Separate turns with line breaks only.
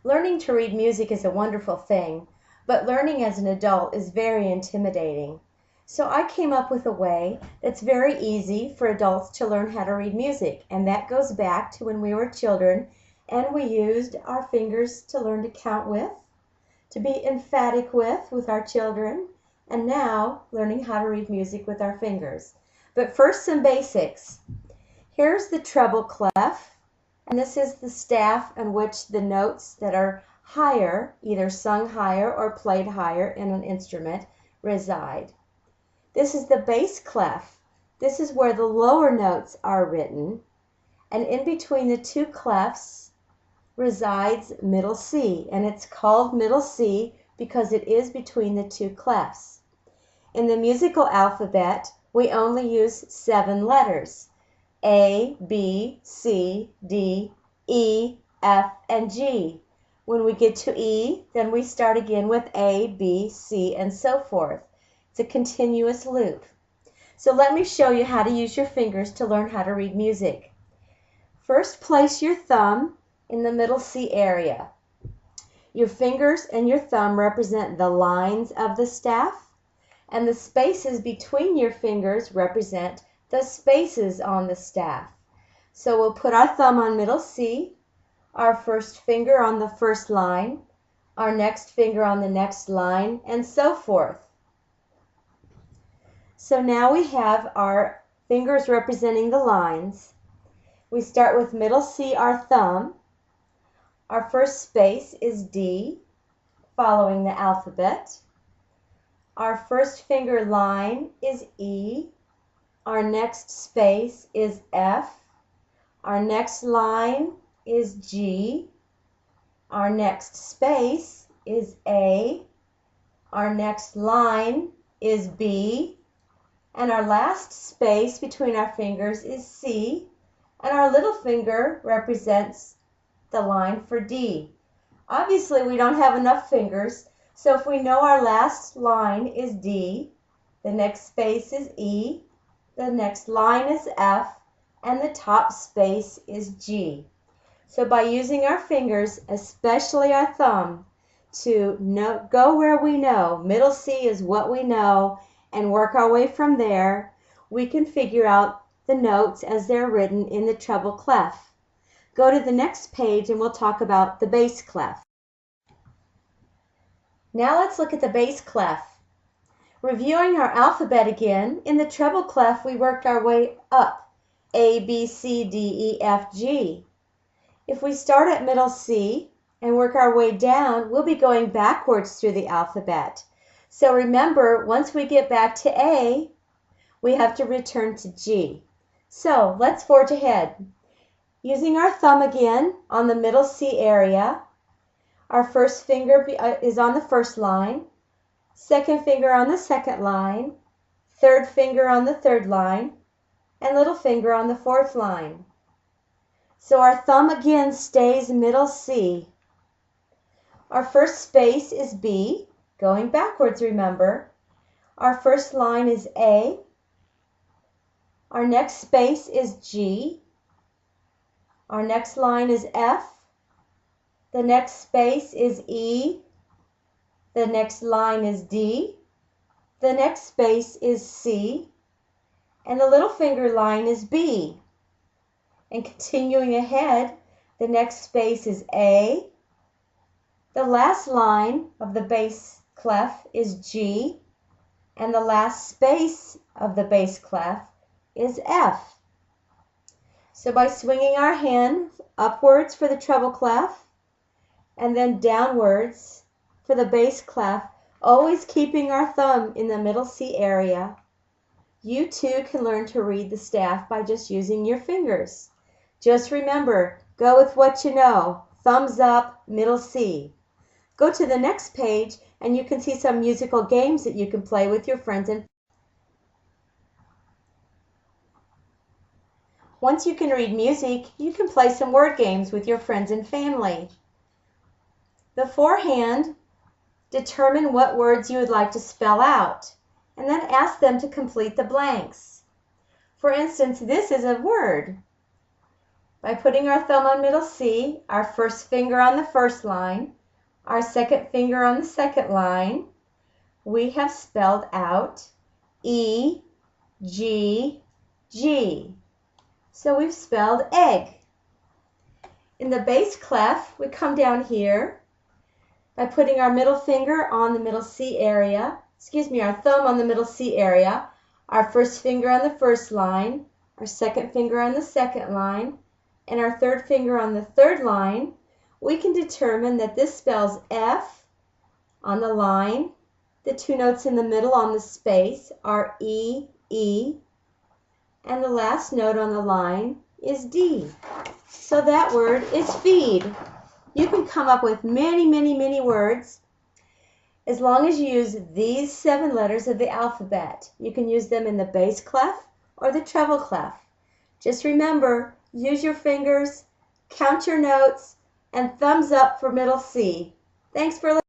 Learning to read music is a wonderful thing, but learning as an adult is very intimidating. So I came up with a way that's very easy for adults to learn how to read music, and that goes back to when we were children and we used our fingers to learn to count with, to be emphatic with our children, and now learning how to read music with our fingers. But first, some basics. Here's the treble clef. And this is the staff on which the notes that are higher, either sung higher or played higher in an instrument, reside. This is the bass clef. This is where the lower notes are written. And in between the two clefs resides middle C. And it's called middle C because it is between the two clefs. In the musical alphabet, we only use 7 letters. A, B, C, D, E, F, and G. When we get to E, then we start again with A, B, C, and so forth. It's a continuous loop. So let me show you how to use your fingers to learn how to read music. First, place your thumb in the middle C area. Your fingers and your thumb represent the lines of the staff, and the spaces between your fingers represent the spaces on the staff. So we'll put our thumb on middle C, our first finger on the first line, our next finger on the next line, and so forth. So now we have our fingers representing the lines. We start with middle C, our thumb. Our first space is D, following the alphabet. Our first finger line is E. Our next space is F. Our next line is G. Our next space is A. Our next line is B. And our last space between our fingers is C. And our little finger represents the line for D. Obviously, we don't have enough fingers, so if we know our last line is D, the next space is E, the next line is F, and the top space is G. So by using our fingers, especially our thumb, to go where we know, middle C is what we know, and work our way from there, we can figure out the notes as they're written in the treble clef. Go to the next page and we'll talk about the bass clef. Now let's look at the bass clef. Reviewing our alphabet again, in the treble clef we worked our way up, A, B, C, D, E, F, G. If we start at middle C and work our way down, we'll be going backwards through the alphabet. So remember, once we get back to A, we have to return to G. So let's forge ahead. Using our thumb again on the middle C area, our first finger is on the first line, second finger on the second line, third finger on the third line, and little finger on the fourth line. So our thumb again stays middle C. Our first space is B, going backwards, remember. Our first line is A. Our next space is G. Our next line is F. The next space is E. The next line is D. The next space is C. And the little finger line is B. And continuing ahead, the next space is A. The last line of the bass clef is G. And the last space of the bass clef is F. So by swinging our hand upwards for the treble clef and then downwards for the bass clef, always keeping our thumb in the middle C area, you too can learn to read the staff by just using your fingers. Just remember, go with what you know. Thumbs up, middle C. Go to the next page and you can see some musical games that you can play with your friends and once you can read music, you can play some word games with your friends and family. Beforehand, determine what words you would like to spell out, and then ask them to complete the blanks. For instance, this is a word. By putting our thumb on middle C, our first finger on the first line, our second finger on the second line, we have spelled out E, G, G. So we've spelled egg. In the bass clef, we come down here by putting our middle finger on the middle C area, our thumb on the middle C area, our first finger on the first line, our second finger on the second line, and our third finger on the third line, we can determine that this spells F on the line. The two notes in the middle on the space are E, E, and the last note on the line is D. So that word is feed. You can come up with many, many, many words as long as you use these 7 letters of the alphabet. You can use them in the bass clef or the treble clef. Just remember, use your fingers, count your notes, and thumbs up for middle C. Thanks for listening.